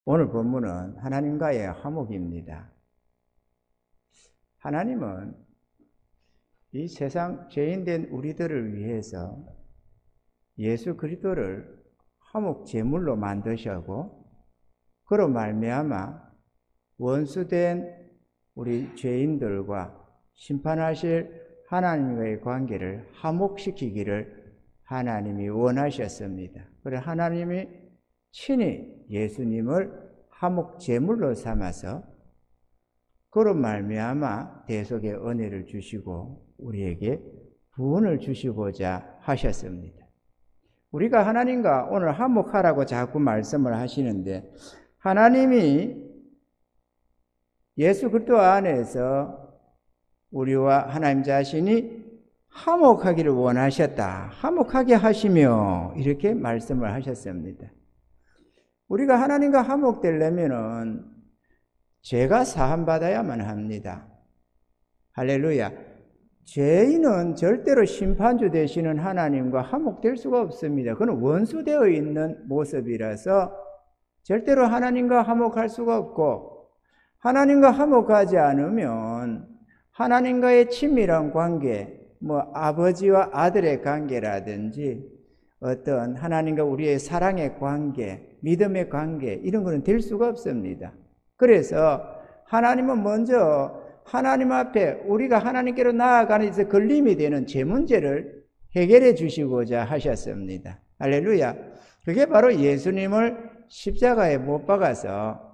오늘 본문은 하나님과의 화목입니다. 하나님은 이 세상 죄인된 우리들을 위해서 예수 그리스도를 화목 제물로 만드셨고, 그로 말미암아 원수된 우리 죄인들과 심판하실 하나님과의 관계를 화목시키기를 하나님이 원하셨습니다. 그래서 하나님이 친히 예수님을 화목 제물로 삼아서 그로 말미암아 대속의 은혜를 주시고 우리에게 구원을 주시고자 하셨습니다. 우리가 하나님과 오늘 화목하라고 자꾸 말씀을 하시는데, 하나님이 예수 그리스도 안에서 우리와 하나님 자신이 화목하기를 원하셨다. 화목하게 하시며 이렇게 말씀을 하셨습니다. 우리가 하나님과 화목되려면은 죄가 사함받아야만 합니다. 할렐루야. 죄인은 절대로 심판주 되시는 하나님과 화목될 수가 없습니다. 그건 원수되어 있는 모습이라서 절대로 하나님과 화목할 수가 없고, 하나님과 화목하지 않으면 하나님과의 친밀한 관계, 아버지와 아들의 관계라든지 어떤 하나님과 우리의 사랑의 관계, 믿음의 관계, 이런 거는 될 수가 없습니다. 그래서 하나님은 먼저 하나님 앞에 우리가 하나님께로 나아가는 데 걸림이 되는 죄 문제를 해결해 주시고자 하셨습니다. 할렐루야. 그게 바로 예수님을 십자가에 못 박아서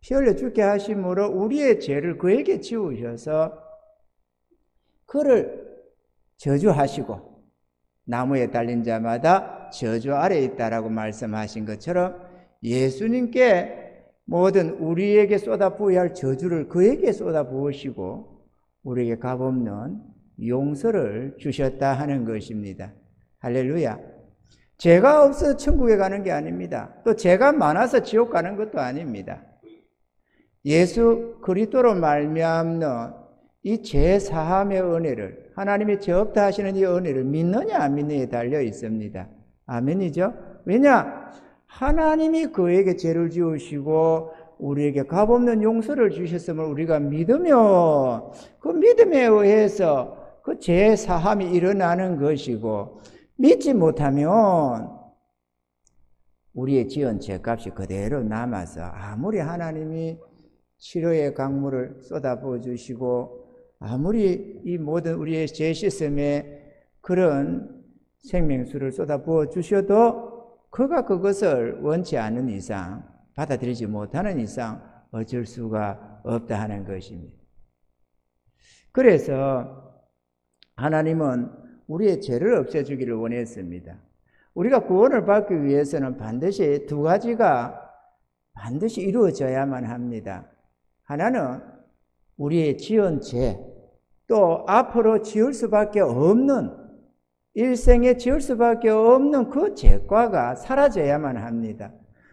피 흘려 죽게 하심으로 우리의 죄를 그에게 지우셔서 그를 저주하시고, 나무에 달린 자마다 저주 아래에 있다라고 말씀하신 것처럼 예수님께 모든 우리에게 쏟아부어야 할 저주를 그에게 쏟아부으시고 우리에게 값없는 용서를 주셨다 하는 것입니다. 할렐루야. 죄가 없어서 천국에 가는 게 아닙니다. 또 죄가 많아서 지옥 가는 것도 아닙니다. 예수 그리스도로 말미암는 이 죄 사함의 은혜를, 하나님이 죄 없다 하시는 이 은혜를 믿느냐 안 믿느냐에 달려 있습니다. 아멘이죠? 왜냐? 하나님이 그에게 죄를 지으시고 우리에게 값없는 용서를 주셨음을 우리가 믿으면 그 믿음에 의해서 그 죄 사함이 일어나는 것이고, 믿지 못하면 우리의 지은 죄값이 그대로 남아서 아무리 하나님이 치료의 강물을 쏟아부어 주시고 아무리 이 모든 우리의 죄 씻음에 그런 생명수를 쏟아부어 주셔도 그가 그것을 원치 않는 이상, 받아들이지 못하는 이상 어쩔 수가 없다 하는 것입니다. 그래서 하나님은 우리의 죄를 없애주기를 원했습니다. 우리가 구원을 받기 위해서는 반드시 두 가지가 반드시 이루어져야만 합니다. 하나는 우리의 지은 죄, 또 앞으로 지을 수밖에 없는, 일생에 지을 수밖에 없는 그 죄과가 사라져야만 합니다.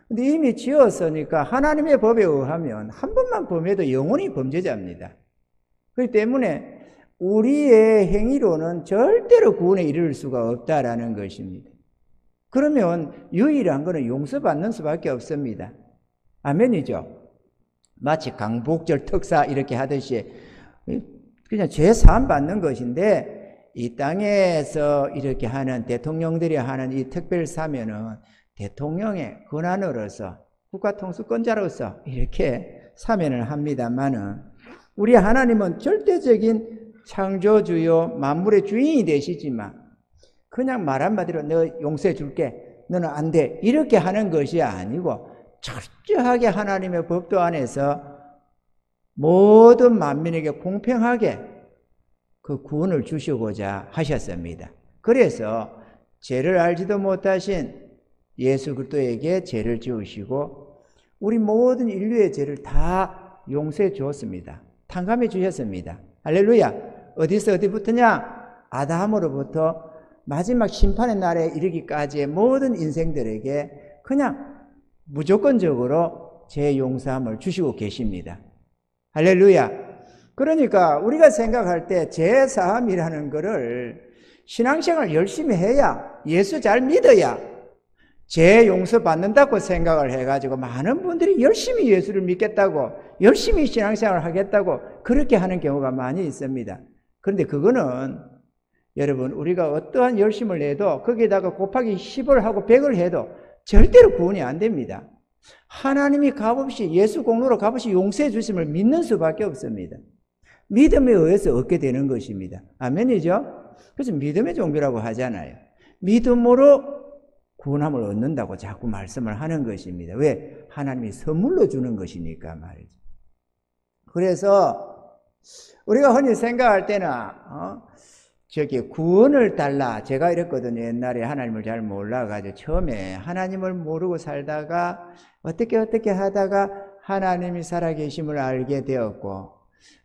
근데 이미 지었으니까 하나님의 법에 의하면 한 번만 범해도 영원히 범죄자입니다. 그렇기 때문에 우리의 행위로는 절대로 구원에 이를 수가 없다라는 것입니다. 그러면 유일한 것은 용서받는 수밖에 없습니다. 아멘이죠? 마치 강복절 특사 이렇게 하듯이 그냥 죄 사함 받는 것인데, 이 땅에서 이렇게 하는 대통령들이 하는 이 특별 사면은 대통령의 권한으로서 국가통수권자로서 이렇게 사면을 합니다만은, 우리 하나님은 절대적인 창조주요 만물의 주인이 되시지만 그냥 말 한마디로 너 용서해 줄게, 너는 안 돼, 이렇게 하는 것이 아니고 철저하게 하나님의 법도 안에서 모든 만민에게 공평하게 그 구원을 주시고자 하셨습니다. 그래서 죄를 알지도 못하신 예수 그리스도에게 죄를 지으시고 우리 모든 인류의 죄를 다 용서해 주었습니다. 탕감해 주셨습니다. 할렐루야. 어디서 어디부터냐? 아담으로부터 마지막 심판의 날에 이르기까지의 모든 인생들에게 그냥 무조건적으로 죄 용서함을 주시고 계십니다. 할렐루야. 그러니까 우리가 생각할 때 죄 사함이라는 것을 신앙생활 열심히 해야, 예수 잘 믿어야, 죄 용서받는다고 생각을 해가지고 많은 분들이 열심히 예수를 믿겠다고, 열심히 신앙생활을 하겠다고 그렇게 하는 경우가 많이 있습니다. 그런데 그거는 여러분, 우리가 어떠한 열심을 내도 거기에다가 곱하기 10을 하고 100을 해도 절대로 구원이 안 됩니다. 하나님이 값없이, 예수 공로로 값없이 용서해 주심을 믿는 수밖에 없습니다. 믿음에 의해서 얻게 되는 것입니다. 아멘이죠? 그래서 믿음의 종교라고 하잖아요. 믿음으로 구원함을 얻는다고 자꾸 말씀을 하는 것입니다. 왜? 하나님이 선물로 주는 것이니까 말이죠. 그래서 우리가 흔히 생각할 때는 구원을 달라. 제가 이랬거든요. 옛날에 하나님을 잘 몰라가지고 처음에 하나님을 모르고 살다가 어떻게 하다가 하나님이 살아계심을 알게 되었고,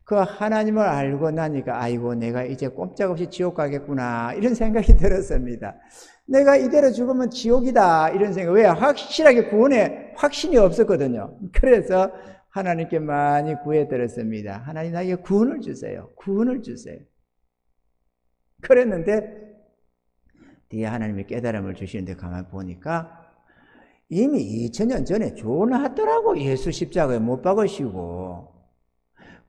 그 하나님을 알고 나니까 아이고 내가 이제 꼼짝없이 지옥 가겠구나 이런 생각이 들었습니다. 내가 이대로 죽으면 지옥이다 이런 생각. 왜? 확실하게 구원에 확신이 없었거든요. 그래서 하나님께 많이 구해드렸습니다. 하나님 나에게 구원을 주세요. 구원을 주세요. 그랬는데 뒤에 하나님이 깨달음을 주시는데 가만히 보니까 이미 2000년 전에 조나하더라고. 예수 십자가에 못 박으시고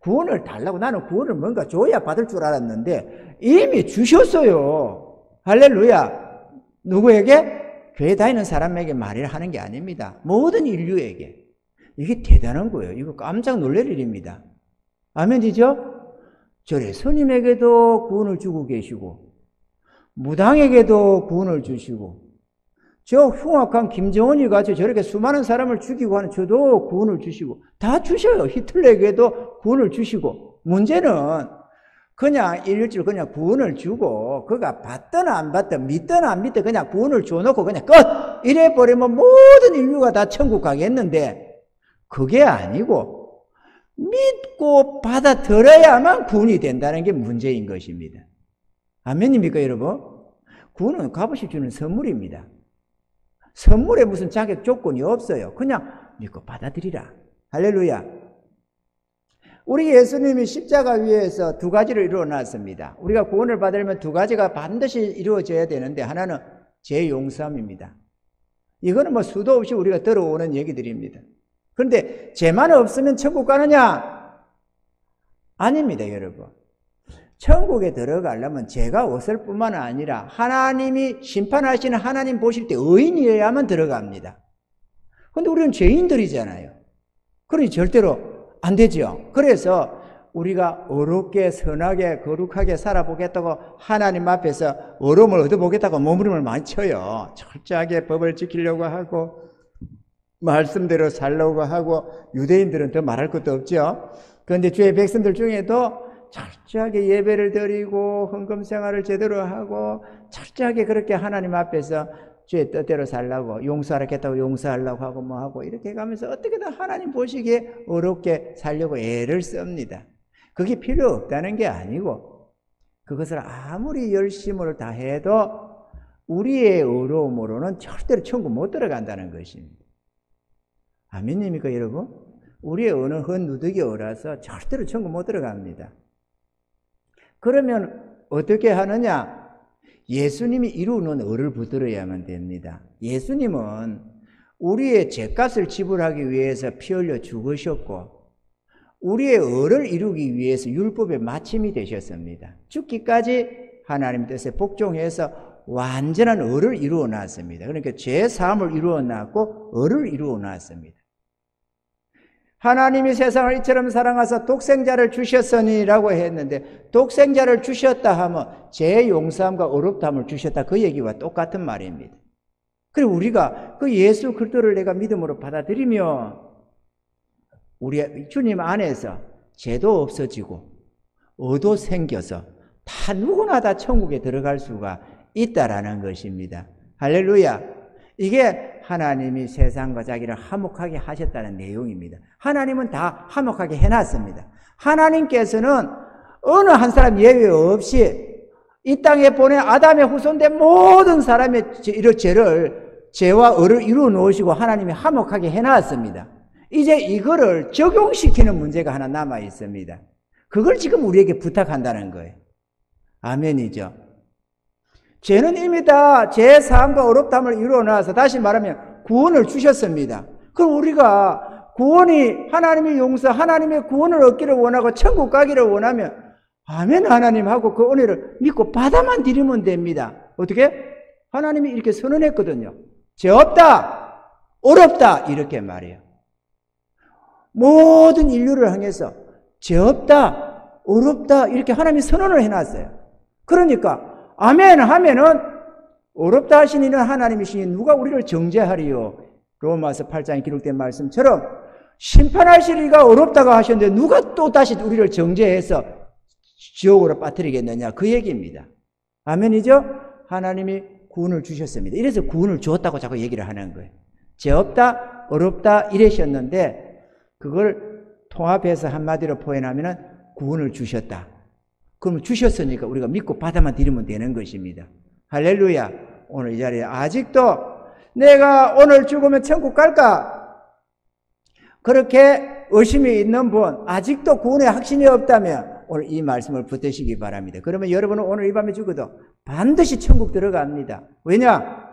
구원을 달라고. 나는 구원을 뭔가 줘야 받을 줄 알았는데 이미 주셨어요. 할렐루야. 누구에게? 교회 다니는 사람에게 말을 하는 게 아닙니다. 모든 인류에게. 이게 대단한 거예요. 이거 깜짝 놀랄 일입니다. 아멘이죠? 저래 스님에게도 구원을 주고 계시고 무당에게도 구원을 주시고, 저 흉악한 김정은이 같이 저렇게 수많은 사람을 죽이고 하는 저도 구원을 주시고 다 주셔요. 히틀러에게도 구원을 주시고. 문제는 그냥 일률적으로 그냥 구원을 주고 그가 받든 안 받든 믿든 안 믿든 그냥 구원을 줘놓고 그냥 끝! 이래버리면 모든 인류가 다 천국 가겠는데 그게 아니고 믿고 받아들여야만 구원이 된다는 게 문제인 것입니다. 아멘입니까 여러분? 구원은 값없이 주는 선물입니다. 선물에 무슨 자격 조건이 없어요. 그냥 믿고 받아들이라. 할렐루야. 우리 예수님이 십자가 위에서 두 가지를 이루어놨습니다. 우리가 구원을 받으려면 두 가지가 반드시 이루어져야 되는데, 하나는 죄 용서함입니다. 이거는 뭐 수도 없이 우리가 들어오는 얘기들입니다. 그런데 죄만 없으면 천국 가느냐? 아닙니다, 여러분. 천국에 들어가려면 죄가 없을 뿐만 아니라 하나님이 심판하시는 하나님 보실 때 의인이어야만 들어갑니다. 그런데 우리는 죄인들이잖아요. 그러니 절대로 안 되죠. 그래서 우리가 어렵게 선하게 거룩하게 살아보겠다고 하나님 앞에서 어려움을 얻어보겠다고 몸부림을 많이 쳐요. 철저하게 법을 지키려고 하고 말씀대로 살려고 하고, 유대인들은 더 말할 것도 없죠. 그런데 주의 백성들 중에도 철저하게 예배를 드리고 헌금 생활을 제대로 하고 철저하게 그렇게 하나님 앞에서 주의 뜻대로 살라고, 용서하겠다고 용서하려고 하고 뭐 하고 이렇게 가면서 어떻게든 하나님 보시기에 어렵게 살려고 애를 씁니다. 그게 필요 없다는 게 아니고, 그것을 아무리 열심을 다해도 우리의 어려움으로는 절대로 천국 못 들어간다는 것입니다. 아멘입니까 여러분? 우리의 어느 헛누더기 어라서 절대로 천국 못 들어갑니다. 그러면 어떻게 하느냐? 예수님이 이루는 을을 붙들어야만 됩니다. 예수님은 우리의 죄값을 지불하기 위해서 피 흘려 죽으셨고 우리의 을을 이루기 위해서 율법의 마침이 되셨습니다. 죽기까지 하나님 뜻에 복종해서 완전한 을을 이루어 놨습니다. 그러니까 죄 사함을 이루어 놨고 을을 이루어 놨습니다. 하나님이 세상을 이처럼 사랑하사 독생자를 주셨으니라고 했는데, 독생자를 주셨다 하면 죄 용서함과 어렵다함을 주셨다, 그 얘기와 똑같은 말입니다. 그리고 우리가 그 예수 그리스도를 내가 믿음으로 받아들이면 우리 주님 안에서 죄도 없어지고 의도 생겨서 다 누구나 다 천국에 들어갈 수가 있다라는 것입니다. 할렐루야. 이게 하나님이 세상과 자기를 화목하게 하셨다는 내용입니다. 하나님은 다 화목하게 해놨습니다. 하나님께서는 어느 한 사람 예외 없이 이 땅에 보낸 아담의 후손된 모든 사람의 죄와 을을 이루어 놓으시고 하나님이 화목하게 해놨습니다. 이제 이거를 적용시키는 문제가 하나 남아 있습니다. 그걸 지금 우리에게 부탁한다는 거예요. 아멘이죠. 죄는 이미 다 죄 사함과 어렵담을 이루어 놔서 다시 말하면 구원을 주셨습니다. 그럼 우리가 구원이 하나님의 용서, 하나님의 구원을 얻기를 원하고 천국 가기를 원하면 아멘 하나님하고 그 은혜를 믿고 받아만 드리면 됩니다. 어떻게? 하나님이 이렇게 선언했거든요. 죄 없다, 어렵다 이렇게 말해요. 모든 인류를 향해서 죄 없다, 어렵다 이렇게 하나님이 선언을 해놨어요. 그러니까 아멘 하면은 어렵다 하신 이는 하나님이시니 누가 우리를 정죄하리요. 로마서 8장에 기록된 말씀처럼 심판하실 이가 어렵다고 하셨는데 누가 또 다시 우리를 정죄해서 지옥으로 빠뜨리겠느냐 그 얘기입니다. 아멘이죠? 하나님이 구원을 주셨습니다. 이래서 구원을 주었다고 자꾸 얘기를 하는 거예요. 죄 없다, 어렵다 이러셨는데 그걸 통합해서 한마디로 표현하면 구원을 주셨다. 그럼 주셨으니까 우리가 믿고 받아만 드리면 되는 것입니다. 할렐루야. 오늘 이 자리에 아직도 내가 오늘 죽으면 천국 갈까? 그렇게 의심이 있는 분, 아직도 구원에 확신이 없다면 오늘 이 말씀을 붙드시기 바랍니다. 그러면 여러분은 오늘 이 밤에 죽어도 반드시 천국 들어갑니다. 왜냐?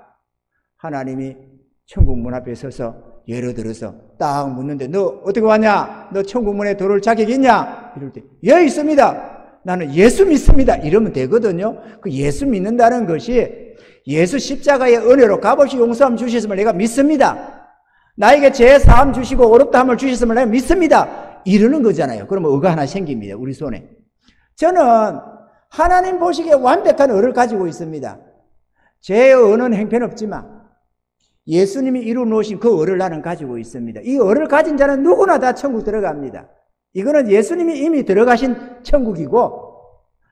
하나님이 천국 문 앞에 서서 예를 들어서 딱 묻는데 너 어떻게 왔냐? 너 천국 문에 들어올 자격 있냐? 이럴 때 예 있습니다. 나는 예수 믿습니다. 이러면 되거든요. 그 예수 믿는다는 것이 예수 십자가의 은혜로 값없이 용서함 주셨음을 내가 믿습니다. 나에게 죄 사함 주시고 어렵다 함을 주셨음을 내가 믿습니다. 이러는 거잖아요. 그러면 의가 하나 생깁니다. 우리 손에. 저는 하나님 보시기에 완벽한 의를 가지고 있습니다. 죄의 의는 형편없지만 예수님이 이루어 놓으신 그 의를 나는 가지고 있습니다. 이 의를 가진 자는 누구나 다 천국 들어갑니다. 이거는 예수님이 이미 들어가신 천국이고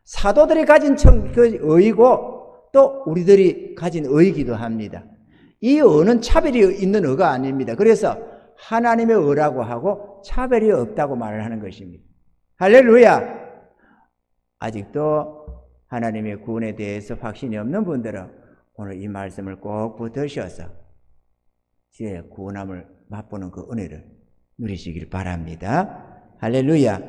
사도들이 가진 그 의이고 또 우리들이 가진 의이기도 합니다. 이 의는 차별이 있는 의가 아닙니다. 그래서 하나님의 의라고 하고 차별이 없다고 말을 하는 것입니다. 할렐루야. 아직도 하나님의 구원에 대해서 확신이 없는 분들은 오늘 이 말씀을 꼭 붙드셔서 제 구원함을 맛보는 그 은혜를 누리시길 바랍니다. 할렐루야.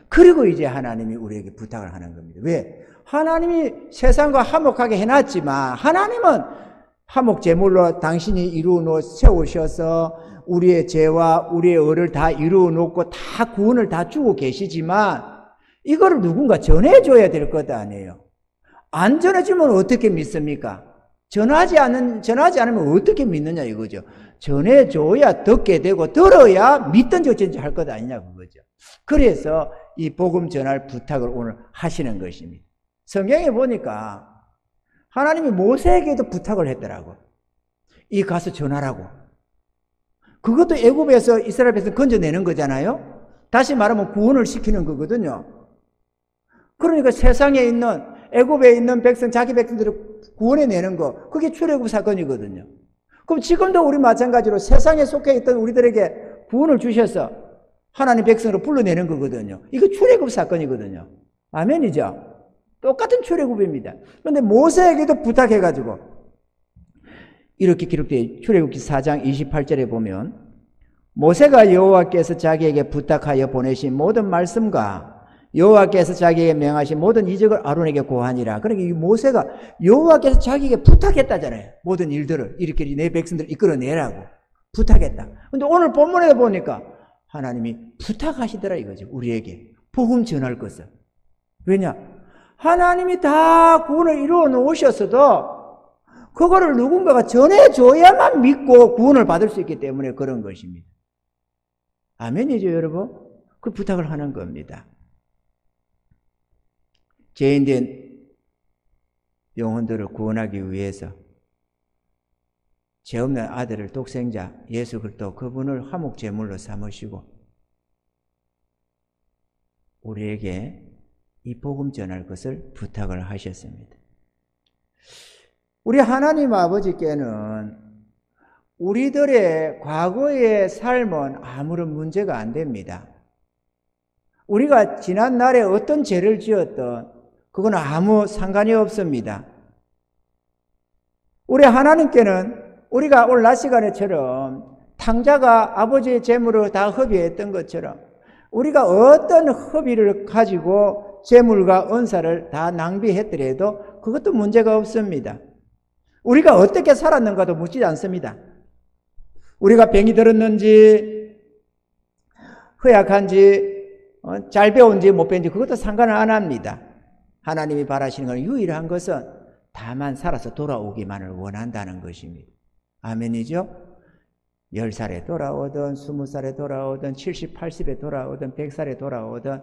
그리고 이제 하나님이 우리에게 부탁을 하는 겁니다. 왜? 하나님이 세상과 화목하게 해놨지만 하나님은 화목 제물로 당신이 이루어 세우셔서 우리의 죄와 우리의 의를 다 이루어 놓고 다 구원을 다 주고 계시지만 이거를 누군가 전해줘야 될 것 아니에요. 안 전해주면 어떻게 믿습니까? 전하지 않으면 어떻게 믿느냐 이거죠. 전해줘야 듣게 되고 들어야 믿든지 어쩐지 할 것 아니냐 그거죠. 그래서 이 복음 전할 부탁을 오늘 하시는 것입니다. 성경에 보니까 하나님이 모세에게도 부탁을 했더라고. 이 가서 전하라고. 그것도 애굽에서 이스라엘 백성 건져내는 거잖아요. 다시 말하면 구원을 시키는 거거든요. 그러니까 세상에 있는 애굽에 있는 백성, 자기 백성들을 구원해내는 거, 그게 출애굽 사건이거든요. 그럼 지금도 우리 마찬가지로 세상에 속해 있던 우리들에게 구원을 주셔서 하나님 백성으로 불러내는 거거든요. 이거 출애굽 사건이거든요. 아멘이죠? 똑같은 출애굽입니다. 그런데 모세에게도 부탁해가지고 이렇게 기록되어 출애굽기 4장 28절에 보면 모세가 여호와께서 자기에게 부탁하여 보내신 모든 말씀과 여호와께서 자기에게 명하신 모든 이적을 아론에게 고하니라. 그러니까 이 모세가 여호와께서 자기에게 부탁했다잖아요. 모든 일들을 이렇게 내 백성들을 이끌어내라고 부탁했다. 근데 오늘 본문에 보니까 하나님이 부탁하시더라 이거죠. 우리에게 복음 전할 것을. 왜냐? 하나님이 다 구원을 이루어 놓으셨어도 그거를 누군가가 전해줘야만 믿고 구원을 받을 수 있기 때문에 그런 것입니다. 아멘이죠 여러분? 그 부탁을 하는 겁니다. 죄인된 영혼들을 구원하기 위해서 죄 없는 아들을 독생자 예수 그리스도 그분을 화목 제물로 삼으시고 우리에게 이 복음 전할 것을 부탁을 하셨습니다. 우리 하나님 아버지께는 우리들의 과거의 삶은 아무런 문제가 안 됩니다. 우리가 지난 날에 어떤 죄를 지었던 그건 아무 상관이 없습니다. 우리 하나님께는 우리가 오늘 낮 시간에처럼 탕자가 아버지의 재물을 다 허비했던 것처럼 우리가 어떤 허비를 가지고 재물과 은사를 다 낭비했더라도 그것도 문제가 없습니다. 우리가 어떻게 살았는가도 묻지 않습니다. 우리가 병이 들었는지 허약한지 잘 배운지 못 배운지 그것도 상관을 안 합니다. 하나님이 바라시는 건 유일한 것은 다만 살아서 돌아오기만을 원한다는 것입니다. 아멘이죠? 10살에 돌아오든 20살에 돌아오든 70, 80에 돌아오든 100살에 돌아오든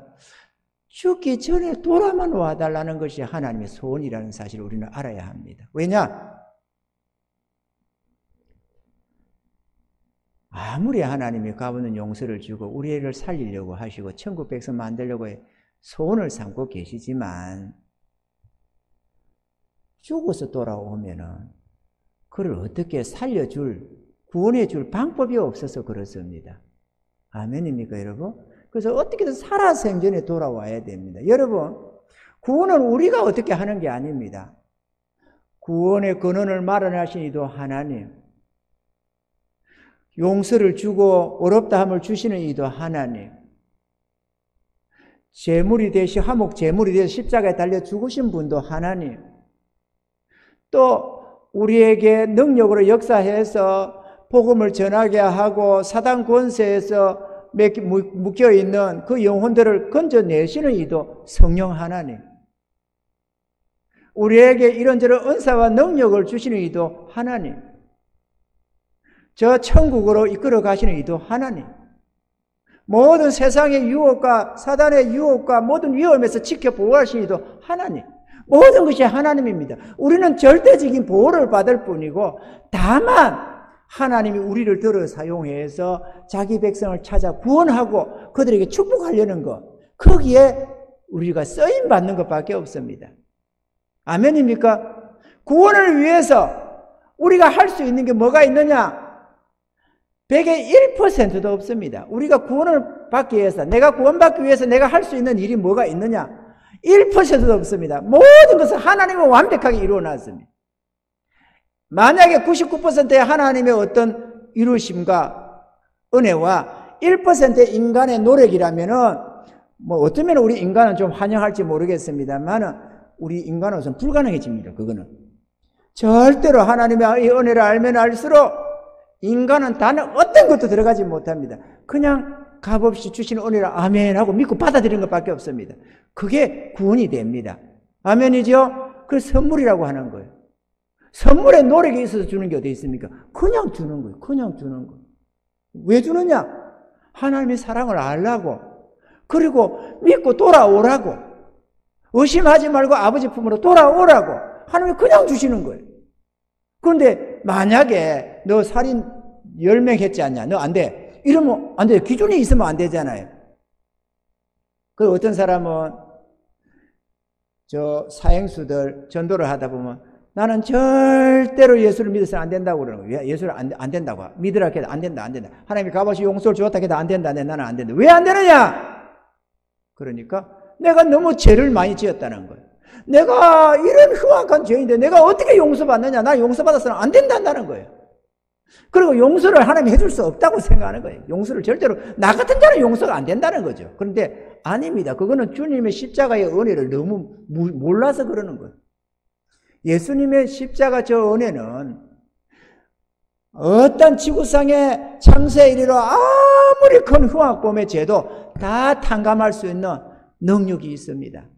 죽기 전에 돌아만 와달라는 것이 하나님의 소원이라는 사실을 우리는 알아야 합니다. 왜냐? 아무리 하나님이 값없는 용서를 주고 우리 애를 살리려고 하시고 천국 백성 만들려고 소원을 삼고 계시지만 죽어서 돌아오면은 그를 어떻게 살려줄, 구원해줄 방법이 없어서 그렇습니다. 아멘입니까, 여러분? 그래서 어떻게든 살아 생전에 돌아와야 됩니다. 여러분, 구원은 우리가 어떻게 하는 게 아닙니다. 구원의 근원을 마련하신 이도 하나님, 용서를 주고 어렵다함을 주시는 이도 하나님, 제물이 되시 화목 제물이 되시 십자가에 달려 죽으신 분도 하나님, 또 우리에게 능력으로 역사해서 복음을 전하게 하고 사단 권세에서 묶여있는 그 영혼들을 건져내시는 이도 성령 하나님, 우리에게 이런저런 은사와 능력을 주시는 이도 하나님, 저 천국으로 이끌어 가시는 이도 하나님, 모든 세상의 유혹과 사단의 유혹과 모든 위험에서 지켜 보호하시는 이도 하나님, 모든 것이 하나님입니다. 우리는 절대적인 보호를 받을 뿐이고 다만 하나님이 우리를 들어 사용해서 자기 백성을 찾아 구원하고 그들에게 축복하려는 것, 거기에 우리가 쓰임받는 것밖에 없습니다. 아멘입니까? 구원을 위해서 우리가 할 수 있는 게 뭐가 있느냐? 100의 1%도 없습니다. 우리가 구원을 받기 위해서, 내가 구원받기 위해서 내가 할 수 있는 일이 뭐가 있느냐? 1%도 없습니다. 모든 것은 하나님은 완벽하게 이루어놨습니다. 만약에 99%의 하나님의 어떤 이루심과 은혜와 1%의 인간의 노력이라면은 뭐 어쩌면 우리 인간은 좀 환영할지 모르겠습니다만은 우리 인간은 우선 불가능해집니다. 그거는 절대로 하나님의 이 은혜를 알면 알수록 인간은 단 어떤 것도 들어가지 못합니다. 그냥 값없이 주시는 은혜를 아멘 하고 믿고 받아들이는 것밖에 없습니다. 그게 구원이 됩니다. 아멘이죠? 그 선물이라고 하는 거예요. 선물에 노력이 있어서 주는 게 어디 있습니까? 그냥 주는 거예요. 그냥 주는 거예요. 왜 주느냐? 하나님의 사랑을 알라고, 그리고 믿고 돌아오라고, 의심하지 말고 아버지 품으로 돌아오라고 하나님이 그냥 주시는 거예요. 그런데 만약에 너 살인 10명 했지 않냐? 너 안 돼. 이러면 안 돼. 기준이 있으면 안 되잖아요. 그 어떤 사람은 저 사행수들 전도를 하다 보면 나는 절대로 예수를 믿어서는 안 된다고 그러는 거예요. 예수를 안 된다고. 믿으라 해도 안 된다, 안 된다. 하나님이 값없이 용서를 주었다 해도 안 된다, 나는 안 된다. 왜 안 되느냐? 그러니까 내가 너무 죄를 많이 지었다는 거예요. 내가 이런 흉악한 죄인데 내가 어떻게 용서받느냐? 나 용서받아서는 안 된다는 거예요. 그리고 용서를 하나님이 해줄 수 없다고 생각하는 거예요. 용서를 절대로, 나 같은 자는 용서가 안 된다는 거죠. 그런데 아닙니다. 그거는 주님의 십자가의 은혜를 너무 몰라서 그러는 거예요. 예수님의 십자가 저 은혜는 어떤 지구상의 창세 이르러 아무리 큰 흉악범의 죄도 다 탕감할 수 있는 능력이 있습니다.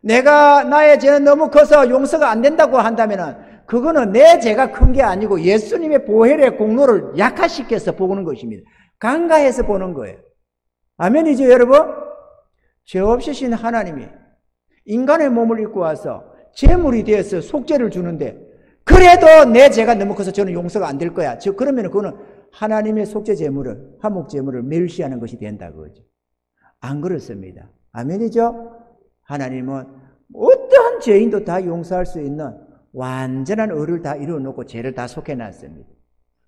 내가 나의 죄는 너무 커서 용서가 안 된다고 한다면은 그거는 내 죄가 큰 게 아니고 예수님의 보혈의 공로를 약화시켜서 보는 것입니다. 간과해서 보는 거예요. 아멘이죠, 여러분? 죄 없으신 하나님이 인간의 몸을 입고 와서 제물이 되어서 속죄를 주는데 그래도 내 죄가 너무 커서 저는 용서가 안 될 거야. 그러면 그거는 하나님의 속죄 제물을, 화목 제물을 멸시하는 것이 된다 그거죠. 안 그렇습니다. 아멘이죠? 하나님은 어떠한 죄인도 다 용서할 수 있는 완전한 의를 다 이루어놓고 죄를 다 속해놨습니다.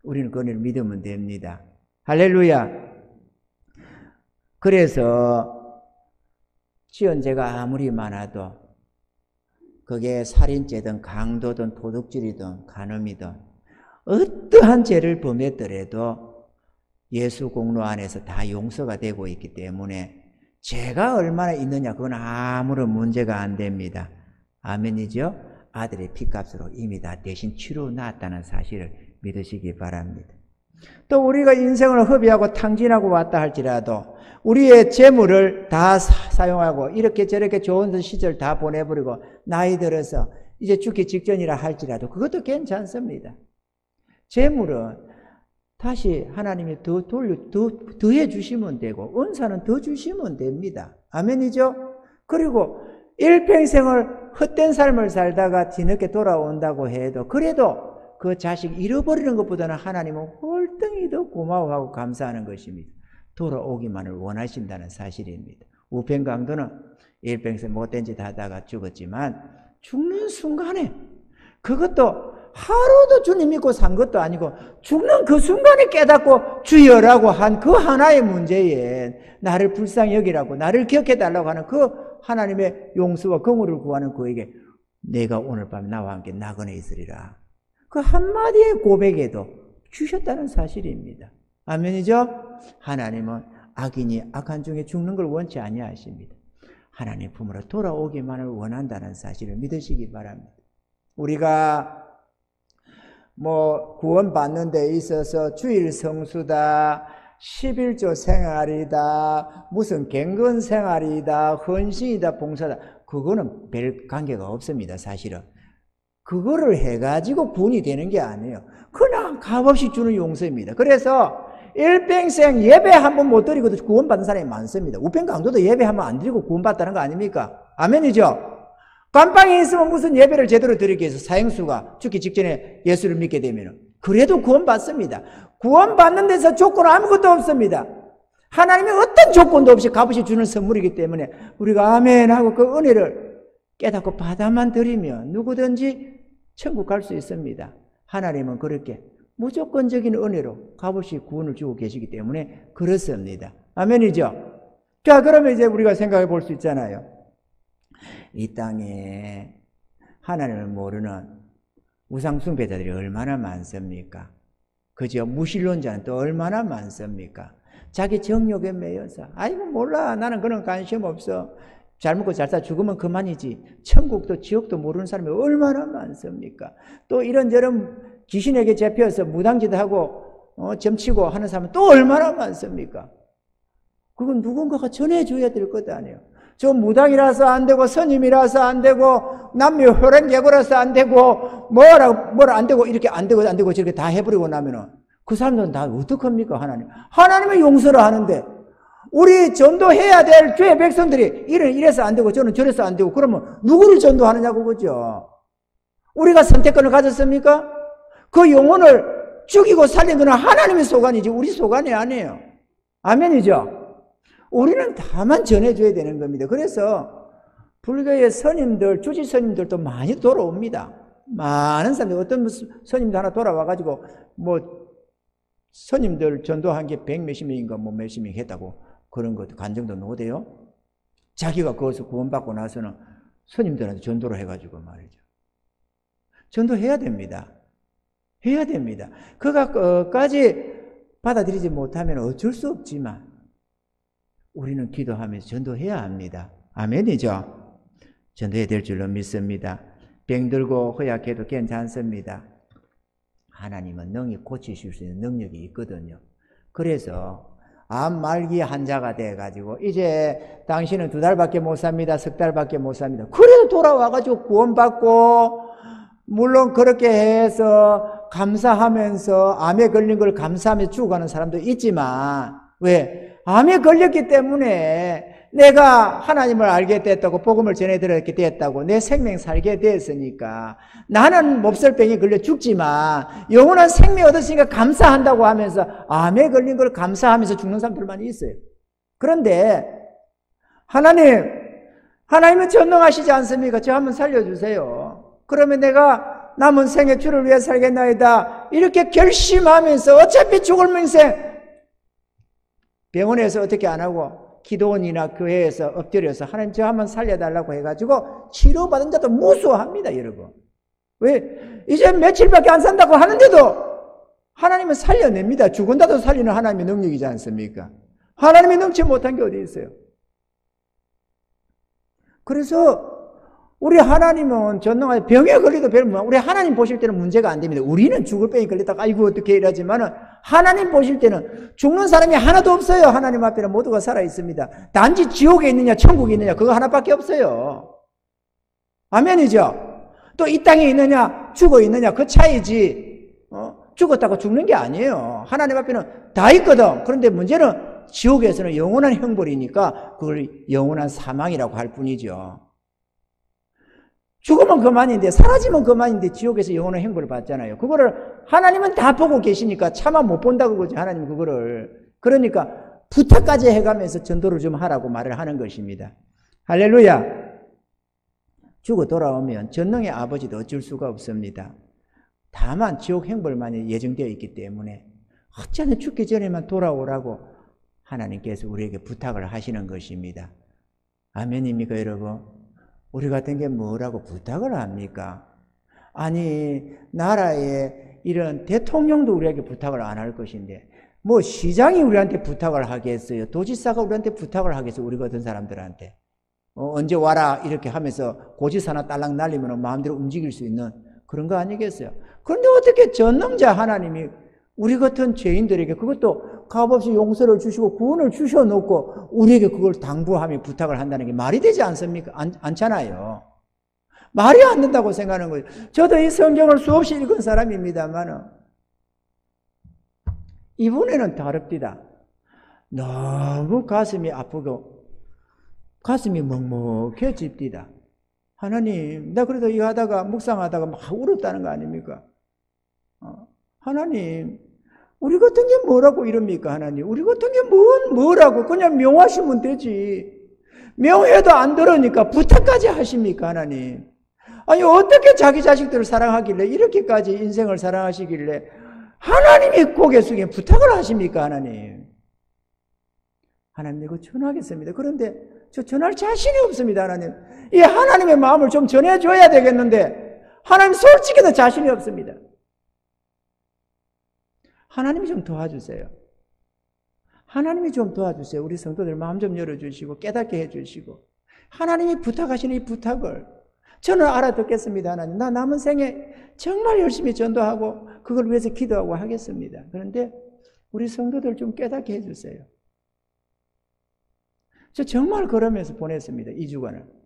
우리는 그걸 믿으면 됩니다. 할렐루야. 그래서 지은 죄가 아무리 많아도 그게 살인죄든 강도든 도둑질이든 간음이든 어떠한 죄를 범했더라도 예수 공로 안에서 다 용서가 되고 있기 때문에 죄가 얼마나 있느냐, 그건 아무런 문제가 안 됩니다. 아멘이죠? 아들의 피값으로 이미 다 대신 치료 나왔다는 사실을 믿으시기 바랍니다. 또 우리가 인생을 허비하고 탕진하고 왔다 할지라도 우리의 재물을 다 사용하고 이렇게 저렇게 좋은 시절 다 보내버리고 나이 들어서 이제 죽기 직전이라 할지라도 그것도 괜찮습니다. 재물은 다시 하나님이 더 해주시면 되고 은사는 더 주시면 됩니다. 아멘이죠? 그리고 일평생을 헛된 삶을 살다가 뒤늦게 돌아온다고 해도 그래도 그 자식 잃어버리는 것보다는 하나님은 월등히 더 고마워하고 감사하는 것입니다. 돌아오기만을 원하신다는 사실입니다. 우편강도는 일평생 못된 짓 하다가 죽었지만 죽는 순간에 그것도 하루도 주님 믿고 산 것도 아니고 죽는 그 순간에 깨닫고 주여라고 한 그 하나의 문제에 나를 불쌍히 여기라고 나를 기억해달라고 하는 그 하나님의 용서와 긍휼을 구하는 그에게 내가 오늘 밤 나와 함께 나그네 있으리라. 그 한마디의 고백에도 주셨다는 사실입니다. 아멘이죠? 하나님은 악인이 악한 중에 죽는 걸 원치 아니하십니다. 하나님 품으로 돌아오기만을 원한다는 사실을 믿으시기 바랍니다. 우리가 구원 받는 데 있어서 주일 성수다, 11조 생활이다, 무슨 갱근 생활이다, 헌신이다, 봉사다, 그거는 별 관계가 없습니다. 사실은 그거를 해가지고 구원이 되는 게 아니에요. 그냥 값없이 주는 용서입니다. 그래서 일평생 예배 한 번 못 드리고도 구원받은 사람이 많습니다. 우편강도도 예배 한 번 안 드리고 구원받다는 거 아닙니까? 아멘이죠? 감방에 있으면 무슨 예배를 제대로 드리기 위해서 사형수가 죽기 직전에 예수를 믿게 되면 그래도 구원받습니다. 구원받는 데서 조건 아무것도 없습니다. 하나님이 어떤 조건도 없이 값없이 주는 선물이기 때문에 우리가 아멘 하고 그 은혜를 깨닫고 받아만 드리면 누구든지 천국 갈 수 있습니다. 하나님은 그렇게 무조건적인 은혜로 값없이 구원을 주고 계시기 때문에 그렇습니다. 아멘이죠? 자, 그러면 이제 우리가 생각해 볼 수 있잖아요. 이 땅에 하나님을 모르는 우상숭배자들이 얼마나 많습니까? 그죠? 무신론자는 또 얼마나 많습니까? 자기 정욕에 매여서 아이고 몰라, 나는 그런 관심 없어, 잘 먹고 잘 사 죽으면 그만이지, 천국도 지옥도 모르는 사람이 얼마나 많습니까? 또 이런저런 귀신에게 잡혀서 무당짓하고 점치고 하는 사람은 또 얼마나 많습니까? 그건 누군가가 전해줘야 될 것 아니에요. 저 무당이라서 안 되고 스님이라서 안 되고 남녀 혈행계고라서 안 되고 뭐라 안 되고 이렇게 안 되고 저렇게 다 해버리고 나면은 그 사람들은 다 어떡합니까? 하나님의 용서를 하는데 우리 전도해야 될 주의 백성들이 이래서 안 되고 저는 저래서 안 되고 그러면 누구를 전도하느냐고. 그죠? 우리가 선택권을 가졌습니까? 그 영혼을 죽이고 살린 건 하나님의 소관이지 우리 소관이 아니에요. 아멘이죠? 우리는 다만 전해줘야 되는 겁니다. 그래서 불교의 스님들, 주지 스님들도 많이 돌아옵니다. 많은 사람들, 어떤 스님도 하나 돌아와가지고 스님들 전도한 게 100몇십 명인가 몇십 명 했다고 그런 것도 간증도 못해요. 자기가 거기서 구원받고 나서는 스님들한테 전도를 해가지고 말이죠. 전도해야 됩니다. 해야 됩니다. 그가 끝까지 받아들이지 못하면 어쩔 수 없지만 우리는 기도하면서 전도해야 합니다. 아멘이죠? 전도해야 될 줄로 믿습니다. 병들고 허약해도 괜찮습니다. 하나님은 능히 고치실 수 있는 능력이 있거든요. 그래서 암 말기 환자가 돼가지고 이제 당신은 2달밖에 못 삽니다. 10달밖에 못 삽니다. 그래도 돌아와가지고 구원받고 물론 그렇게 해서 감사하면서 암에 걸린 걸 감사하면서 죽어가는 사람도 있지만 왜? 암에 걸렸기 때문에 내가 하나님을 알게 됐다고 복음을 전해드렸게 됐다고 내 생명 살게 됐으니까 나는 몹쓸병에 걸려 죽지만 영원한 생명 얻었으니까 감사한다고 하면서 암에 걸린 걸 감사하면서 죽는 사람들 많이 있어요. 그런데 하나님은 전능하시지 않습니까? 저 한번 살려주세요. 그러면 내가 남은 생애 주를 위해 살겠나이다 이렇게 결심하면서 어차피 죽을 명생 병원에서 어떻게 안 하고 기도원이나 교회에서 엎드려서 하나님 저 한번 살려달라고 해가지고 치료받은 자도 무수합니다. 여러분. 왜? 이제 며칠밖에 안 산다고 하는데도 하나님은 살려냅니다. 죽은다도 살리는 하나님의 능력이지 않습니까? 하나님이 능치 못한 게 어디 있어요? 그래서 우리 하나님은 전능하게 병에 걸려도 우리 하나님 보실 때는 문제가 안 됩니다. 우리는 죽을 병에 걸렸다가 아이고 어떻게 이러지만은 하나님 보실 때는 죽는 사람이 하나도 없어요. 하나님 앞에는 모두가 살아 있습니다. 단지 지옥에 있느냐 천국에 있느냐 그거 하나밖에 없어요. 아멘이죠. 또 이 땅에 있느냐 죽어 있느냐 그 차이지. 죽었다고 죽는 게 아니에요. 하나님 앞에는 다 있거든. 그런데 문제는 지옥에서는 영원한 형벌이니까 그걸 영원한 사망이라고 할 뿐이죠. 죽으면 그만인데 사라지면 그만인데 지옥에서 영원한 형벌을 받잖아요. 그거를 하나님은 다 보고 계시니까 차마 못 본다고 그러지 하나님 그거를. 그러니까 부탁까지 해가면서 전도를 좀 하라고 말을 하는 것입니다. 할렐루야. 죽어 돌아오면 전능의 아버지도 어쩔 수가 없습니다. 다만 지옥 형벌만이 예정되어 있기 때문에 어쩌면 죽기 전에만 돌아오라고 하나님께서 우리에게 부탁을 하시는 것입니다. 아멘입니까 여러분? 우리 같은 게 뭐라고 부탁을 합니까? 아니 나라의 이런 대통령도 우리에게 부탁을 안 할 것인데 뭐 시장이 우리한테 부탁을 하겠어요? 도지사가 우리한테 부탁을 하겠어요? 우리 같은 사람들한테 언제 와라 이렇게 하면서 고지서 하나 딸랑 날리면 마음대로 움직일 수 있는 그런 거 아니겠어요? 그런데 어떻게 전능자 하나님이 우리 같은 죄인들에게 그것도 값없이 용서를 주시고 구원을 주셔놓고 우리에게 그걸 당부하며 부탁을 한다는 게 말이 되지 않습니까? 않잖아요. 말이 안 된다고 생각하는 거예요. 저도 이 성경을 수없이 읽은 사람입니다만 이번에는 다릅니다. 너무 가슴이 아프고 가슴이 먹먹해집니다. 하나님, 나 그래도 이거 하다가 묵상하다가 막 울었다는 거 아닙니까? 하나님, 우리 같은 게 뭐라고 이럽니까 하나님? 우리 같은 게 뭐라고 그냥 명하시면 되지. 명해도 안 들으니까 부탁까지 하십니까 하나님? 아니 어떻게 자기 자식들을 사랑하길래 이렇게까지 인생을 사랑하시길래 하나님이 고개 숙여 부탁을 하십니까 하나님? 하나님 이거 전하겠습니다. 그런데 저 전할 자신이 없습니다 하나님. 이 하나님의 마음을 좀 전해줘야 되겠는데 하나님 솔직히도 자신이 없습니다. 하나님이 좀 도와주세요. 하나님이 좀 도와주세요. 우리 성도들 마음 좀 열어주시고 깨닫게 해주시고 하나님이 부탁하시는 이 부탁을 저는 알아듣겠습니다. 하나님 나 남은 생에 정말 열심히 전도하고 그걸 위해서 기도하고 하겠습니다. 그런데 우리 성도들 좀 깨닫게 해주세요. 저 정말 그러면서 보냈습니다. 2주간을.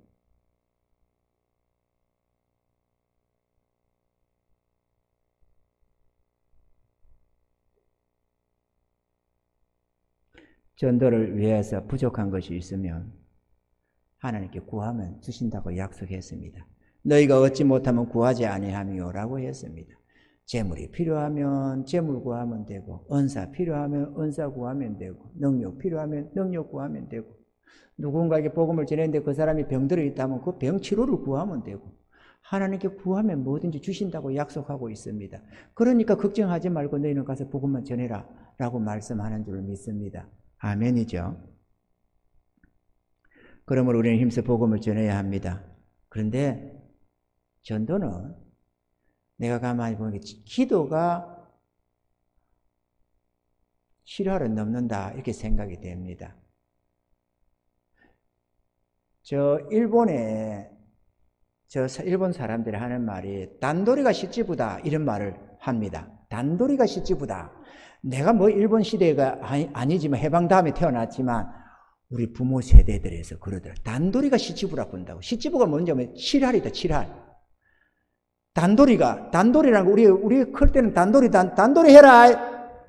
전도를 위해서 부족한 것이 있으면 하나님께 구하면 주신다고 약속했습니다. 너희가 얻지 못하면 구하지 아니하미요라고 했습니다. 재물이 필요하면 재물 구하면 되고 은사 필요하면 은사 구하면 되고 능력 필요하면 능력 구하면 되고 누군가에게 복음을 전했는데 그 사람이 병들어 있다면 그 병 치료를 구하면 되고 하나님께 구하면 뭐든지 주신다고 약속하고 있습니다. 그러니까 걱정하지 말고 너희는 가서 복음만 전해라 라고 말씀하는 줄 믿습니다. 아멘이죠. 그러므로 우리는 힘써 복음을 전해야 합니다. 그런데 전도는 내가 가만히 보니까 기도가 실화를 넘는다 이렇게 생각이 됩니다. 일본 사람들이 하는 말이 단도리가 시치부다 이런 말을 합니다. 단도리가 시치부다. 내가 뭐 일본 시대가 아니지만 해방 다음에 태어났지만 우리 부모 세대들에서 그러더라. 단도리가 시치부라고 한다고. 시치부가 뭔지 하면 칠할이다. 칠할. 단도리라는 거 우리 클 때는 단도리 해라.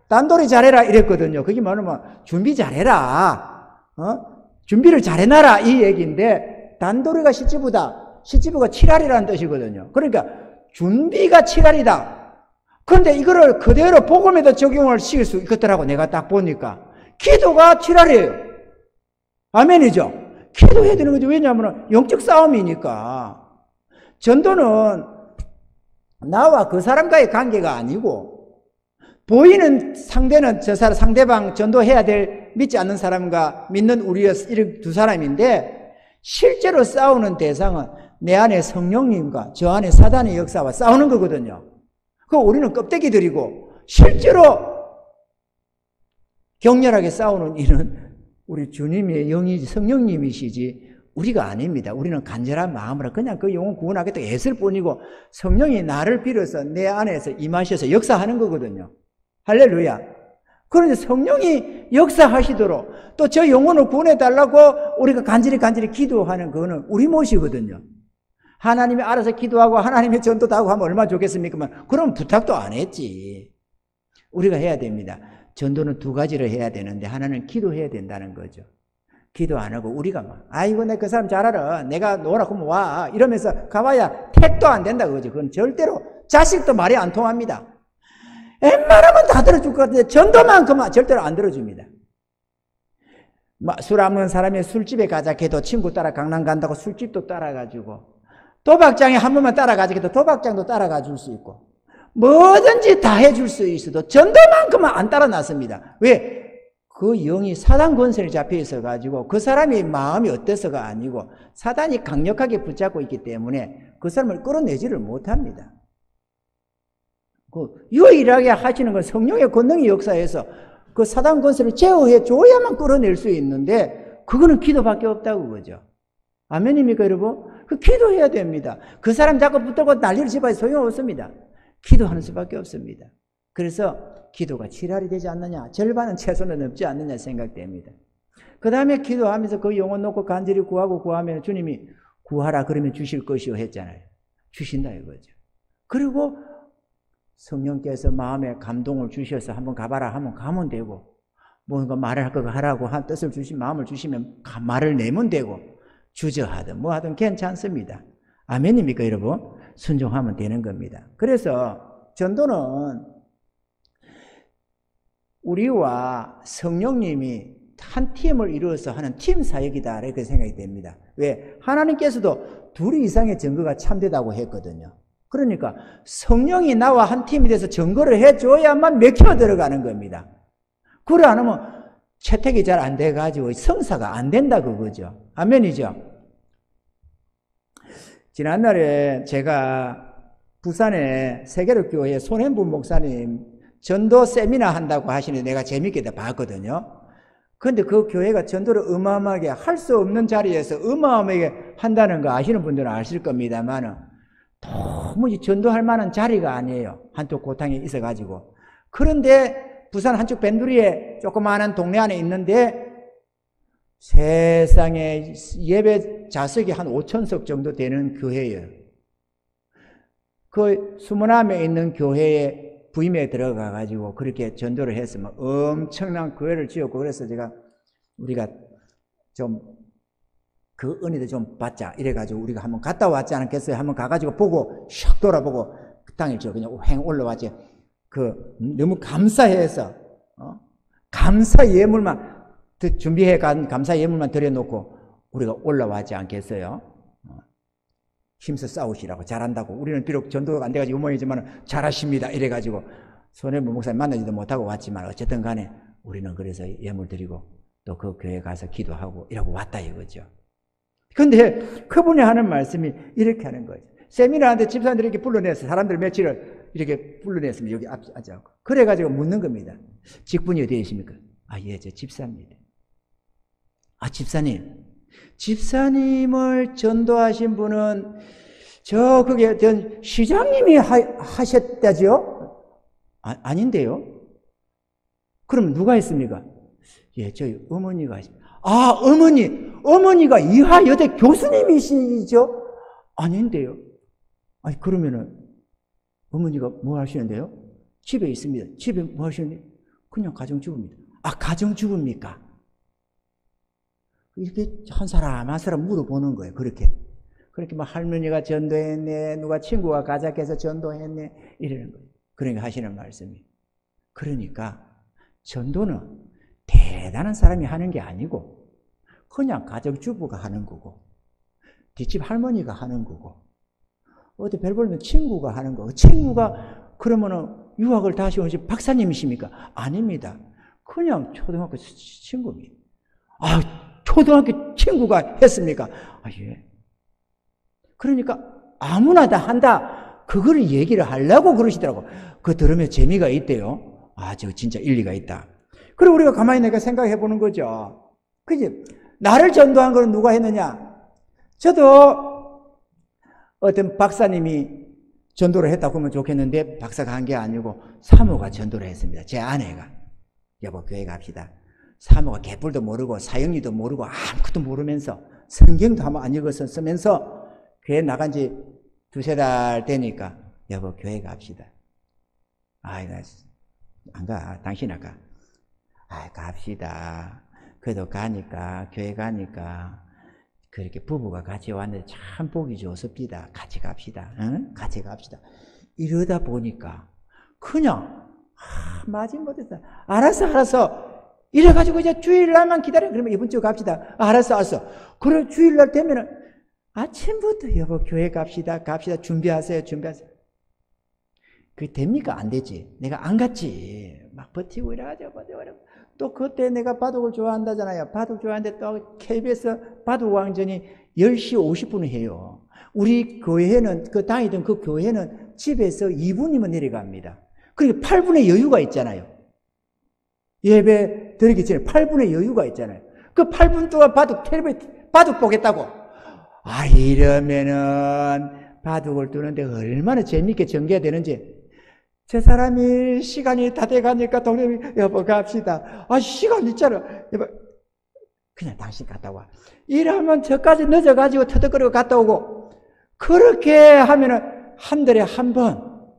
단도리 잘해라 이랬거든요. 그게 뭐냐면 준비 잘해라. 준비를 잘해놔라 이 얘기인데 단도리가 시치부다. 시치부가 칠할이라는 뜻이거든요. 그러니까 준비가 칠할이다. 그런데 이거를 그대로 복음에도 적용을 시킬 수 있겠더라고 내가 딱 보니까. 기도가 칠할이에요. 아멘이죠. 기도해야 되는 거죠. 왜냐하면 영적 싸움이니까. 전도는 나와 그 사람과의 관계가 아니고 보이는 상대는 상대방 전도해야 될 믿지 않는 사람과 믿는 우리 두 사람인데 실제로 싸우는 대상은 내 안에 성령님과 저 안에 사단의 역사와 싸우는 거거든요. 그 우리는 껍데기들이고 실제로 격렬하게 싸우는 일은 우리 주님의 영이지 성령님이시지 우리가 아닙니다. 우리는 간절한 마음으로 그냥 그 영혼 구원하겠다 애쓸 뿐이고 성령이 나를 빌어서 내 안에서 임하셔서 역사하는 거거든요. 할렐루야. 그런데 성령이 역사하시도록 또 저 영혼을 구원해달라고 우리가 간절히 기도하는 그거는 우리 몫이거든요. 하나님이 알아서 기도하고 하나님의 전도도 하고 하면 얼마나 좋겠습니까? 그럼 부탁도 안 했지. 우리가 해야 됩니다. 전도는 두 가지를 해야 되는데 하나는 기도해야 된다는 거죠. 기도 안 하고 우리가 막 아이고 내 그 사람 잘 알아. 내가 노라 그러면 와. 이러면서 가봐야 택도 안 된다 그거죠. 그건 절대로 자식도 말이 안 통합니다. 웬만하면 다 들어줄 것 같은데 전도만큼은 절대로 안 들어줍니다. 술 안 먹는 사람이 술집에 가자 해도 친구 따라 강남 간다고 술집도 따라가지고 도박장에 한 번만 따라가자 해도 도박장도 따라가 줄 수 있고 뭐든지 다 해줄 수 있어도 전도만큼은 안 따라 놨습니다. 왜? 그 영이 사단 권세를 잡혀 있어가지고 그 사람의 마음이 어때서가 아니고 사단이 강력하게 붙잡고 있기 때문에 그 사람을 끌어내지를 못합니다. 그 유일하게 하시는 건 성령의 권능이 역사해서 그 사단 권세를 제어해 줘야만 끌어낼 수 있는데 그거는 기도밖에 없다고 그거죠. 아멘입니까 여러분? 그 기도해야 됩니다. 그 사람 자꾸 붙들고 난리를 집어야 소용없습니다. 기도하는 수밖에 없습니다. 그래서 기도가 지랄이 되지 않느냐, 절반은 최소는 넘지 않느냐 생각됩니다. 그 다음에 기도하면서 그 영혼 놓고 간절히 구하면 주님이 구하라 그러면 주실 것이요 했잖아요. 주신다 이거죠. 그리고 성령께서 마음에 감동을 주셔서 한번 가봐라 하면 가면 되고 뭔가 말을 할 거 하라고 한 뜻을 주신 마음을 주시면 말을 내면 되고 주저하든 뭐 하든 괜찮습니다. 아멘입니까 여러분? 순종하면 되는 겁니다. 그래서 전도는 우리와 성령님이 한 팀을 이루어서 하는 팀 사역이다 이렇게 생각이 됩니다. 왜? 하나님께서도 둘 이상의 증거가 참되다고 했거든요. 그러니까 성령이 나와 한 팀이 돼서 증거를 해줘야만 맥혀 들어가는 겁니다. 그래 안 하면 채택이 잘 안 돼가지고 성사가 안 된다 그거죠. 아멘이죠. 지난날에 제가 부산의 세계력교회 손현부 목사님 전도 세미나 한다고 하시는데 내가 재밌게 봤거든요. 그런데 그 교회가 전도를 어마어마하게 할 수 없는 자리에서 어마어마하게 한다는 거 아시는 분들은 아실 겁니다만 도무지 전도할 만한 자리가 아니에요. 한쪽 고탕에 있어가지고. 그런데 부산 한쪽 밴두리에 조그마한 동네 안에 있는데 세상에 예배 좌석이 한 5,000석 정도 되는 교회예요. 그 수문암에 있는 교회에 부임에 들어가가지고 그렇게 전도를 했으면 엄청난 교회를 지었고 그래서 우리가 좀 그 은혜도 좀 받자 이래가지고 우리가 한번 갔다 왔지 않겠어요? 한번 가가지고 보고 샥 돌아보고 그 당일죠 그냥 횡 올라왔지. 너무 감사해서 감사 예물만 준비해 간 감사 예물만 들여놓고 우리가 올라왔지 않겠어요? 힘써 싸우시라고 잘한다고 우리는 비록 전도가 안 돼가지고 유모이지만 잘하십니다 이래가지고 손해부 목사님 만나지도 못하고 왔지만 어쨌든 간에 우리는 그래서 예물 드리고 또 그 교회 가서 기도하고 이러고 왔다 이거죠. 근데 그분이 하는 말씀이 이렇게 하는 거예요. 세미나한테 집사님들이 이렇게 불러내서 사람들 며칠을 이렇게 불러냈습니다. 여기 앉아갖고. 그래가지고 묻는 겁니다. 직분이 어디에 계십니까? 예, 저 집사입니다. 집사님. 집사님을 전도하신 분은 그게 시장님이 하셨다죠? 아닌데요? 그럼 누가 했습니까? 예, 저희 어머니가 하십니다. 어머니가 이화여대 교수님이시죠? 아닌데요? 그러면은 어머니가 뭐 하시는데요? 집에 있습니다. 집에 뭐 하시는데? 그냥 가정주부입니다. 가정주부입니까? 이렇게 한 사람 한 사람 물어보는 거예요. 그렇게 막 할머니가 전도했네, 누가 친구가 가자해서 전도했네 이러는 거예요. 그러니까 하시는 말씀이 그러니까 전도는 대단한 사람이 하는 게 아니고 그냥 가정주부가 하는 거고 뒷집 할머니가 하는 거고 어디 별 보면 친구가 하는 거고 친구가 그러면은 유학을 다시 오신 박사님이십니까? 아닙니다. 그냥 초등학교 친구입니다. 초등학교 친구가 했습니까? 예. 그러니까 아무나 다 한다. 그거를 얘기를 하려고 그러시더라고. 그거 들으면 재미가 있대요. 저 진짜 일리가 있다. 그리고 우리가 가만히 내가 생각해 보는 거죠. 그지? 나를 전도한 거는 누가 했느냐? 저도 어떤 박사님이 전도를 했다고 하면 좋겠는데 박사가 한 게 아니고 사모가 전도를 했습니다. 제 아내가. 여보 교회 갑시다. 사모가 개뿔도 모르고 사형리도 모르고 아무것도 모르면서 성경도 한번 안 읽어서 쓰면서 교회 나간 지 2-3달 되니까 여보 교회 갑시다. 아이 나 안 가. 당신 안 가. 아이 갑시다. 그래도 가니까 교회 가니까 그렇게 부부가 같이 왔는데 참 보기 좋습니다. 같이 갑시다. 응? 같이 갑시다. 이러다 보니까 그냥 맞은 못했어. 알았어. 이래가지고 이제 주일날만 기다려. 그러면 이번 주 갑시다. 알았어. 그래 주일날 되면은 아침부터 여보 교회 갑시다. 준비하세요. 그게 됩니까? 안 되지. 내가 안 갔지. 막 버티고 이래가지고 또 그때 내가 바둑을 좋아한다잖아요. 바둑 좋아하는데 또 KBS 바둑 왕전이 10시 50분을 해요. 우리 교회는 다니던 그 교회는 집에서 2분이면 내려갑니다. 그러니까 8분의 여유가 있잖아요. 예배 드리기 전에 8분의 여유가 있잖아요. 그 8분 동안 바둑 보겠다고. 이러면은 바둑을 두는데 얼마나 재밌게 전개가 되는지. 저 사람이 시간이 다 돼가니까 동생이 여보 갑시다. 시간 있잖아. 여보 그냥 당신 갔다 와. 이러면 저까지 늦어가지고 터득거리고 갔다 오고. 그렇게 하면은 한 달에 한 번,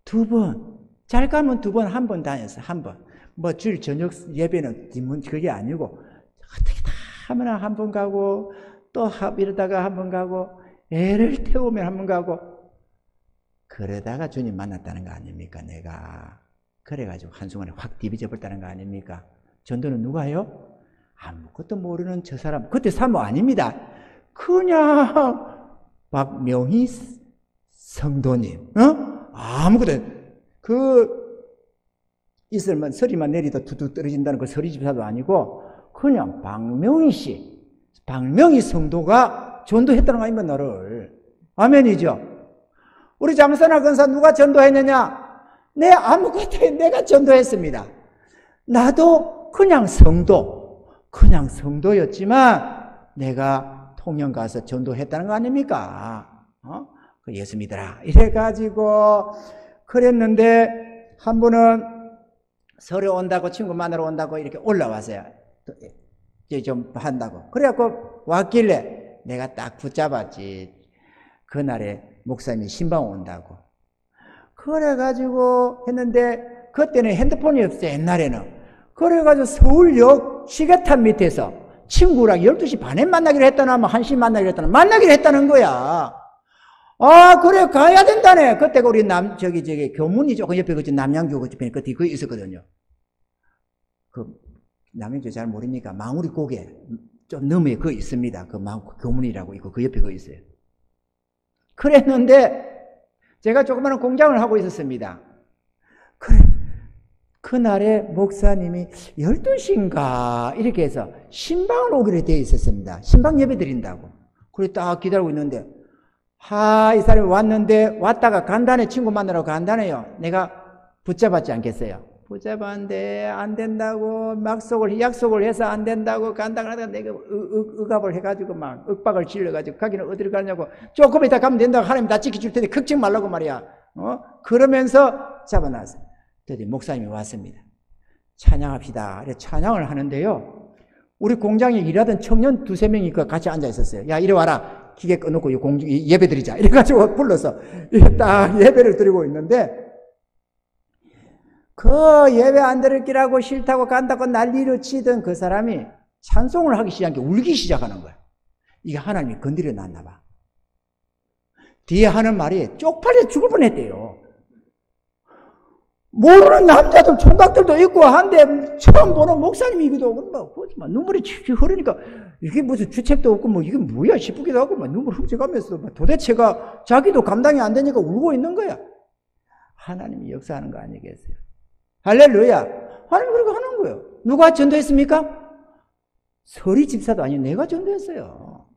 2번, 잘 가면 2번, 1번 다녔어. 1번. 뭐 주일 저녁 예배는 그게 아니고 어떻게 다 하면 한 번 가고 또 이러다가 한 번 가고 애를 태우면 한 번 가고 그러다가 주님 만났다는 거 아닙니까? 내가 그래가지고 한순간에 확 디비져 버렸다는 거 아닙니까? 전도는 누가 해요? 아무것도 모르는 저 사람. 그때 사모 아닙니다. 그냥 박명희 성도님 아무것도 있을만 서리만 내리다 두둑 떨어진다는 그 서리 집사도 아니고 그냥 박명희 성도가 전도했다는 거 아닙니까? 너를. 아멘이죠. 우리 장사나 근사 누가 전도했느냐? 내가 전도했습니다. 나도 그냥 성도였지만 내가 통영 가서 전도했다는 거 아닙니까? 예수 믿어라. 이래가지고 그랬는데 한 분은 서류 온다고 친구 만나러 온다고 이렇게 올라왔어요. 좀 한다고. 그래갖고 왔길래 내가 딱 붙잡았지. 그날에 목사님이 신방 온다고. 그래가지고 했는데 그때는 핸드폰이 없어요. 옛날에는. 그래가지고 서울역 시계탑 밑에서 친구랑 12시 반에 만나기로 했다나 1시 만나기로 했다나 만나기로 했다는 거야. 그래 가야 된다네. 그때가 우리 교문이 조금 옆에 남양교 그쪽에 그거 있었거든요. 남양교 잘 모르니까 망우리 고개 좀 넘어에 그거 있습니다. 교문이라고 있고 그 옆에 그거 있어요. 그랬는데 제가 조그마한 공장을 하고 있었습니다. 그래 그날에 목사님이 12시인가 이렇게 해서 신방을 오기로 되어 있었습니다. 신방 예배 드린다고. 그래 딱 기다리고 있는데 이 사람이 왔는데 왔다가 간다네. 친구 만나러 간다네요. 내가 붙잡았지 않겠어요? 붙잡았는데 안 된다고 약속을 해서 안 된다고 간다고 하다가 내가 억압을 해가지고 막 윽박을 질러가지고 가기는 어디를 가냐고 조금 이따 가면 된다고 하나님 다 지켜줄 텐데 걱정 말라고 말이야. 그러면서 잡아놨어요. 그랬더니 목사님이 왔습니다. 찬양합시다. 찬양을 하는데요. 우리 공장에 일하던 청년 2-3명이 같이 앉아 있었어요. 야 이리 와라. 기계 꺼놓고 예배 드리자. 이래가지고 불러서 딱 예배를 드리고 있는데 그 예배 안 드릴기라고 싫다고 간다고 난리를 치던 그 사람이 찬송을 하기 시작한 게 울기 시작하는 거야. 이게 하나님이 건드려 놨나 봐. 뒤에 하는 말이 쪽팔려 죽을 뻔했대요. 모르는 남자들 총각들도 있고 한데 처음 보는 목사님이기도 하고 눈물이 칙칙 흐르니까 이게 무슨 주책도 없고 이게 뭐야 싶기도 하고 눈물 훔쳐가면서 도대체가 자기도 감당이 안 되니까 울고 있는 거야. 하나님이 역사하는 거 아니겠어요? 할렐루야. 하나님이 그렇게 하는 거예요. 누가 전도했습니까? 서리 집사도 아니고 내가 전도했어요.